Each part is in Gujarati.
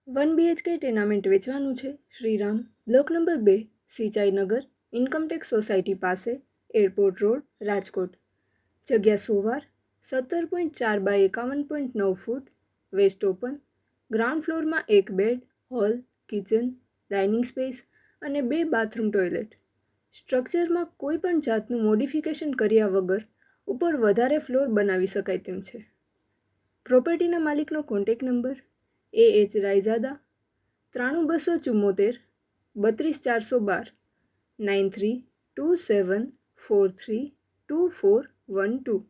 1 BHK ટેનામેન્ટ વેચવાનું છે. Shriram, block number 2, Sinchainagar, income tax society પાસે, એરપોર્ટ રોડ, રાજકોટ. જગ્યા 100 વાર, 17.4 by 51.9 foot, west open. Ground ફ્લોરમાં 1 bed, hall, kitchen, dining space અને 2 બાથરૂમ ટોયલેટ. સ્ટ્રક્ચરમાં કોઈ પણ જાતનું મોડિફિકેશન કર્યા વગર ઉપર વધારે ફ્લોર બનાવી શકાય તેમ છે. પ્રોપર્ટીના માલિકનો કોન્ટેક્ટ નંબર AH રાયઝાદા 93274 32412 9327432412.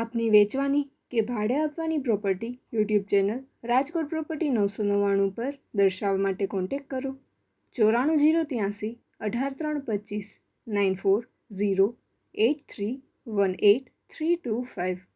આપની વેચવાની કે ભાડે આપવાની property YouTube channel Rajkot property 999 પર દર્શાવવા માટે કોન્ટેક્ટ કરો 94 083 18 325 94 083 18 325.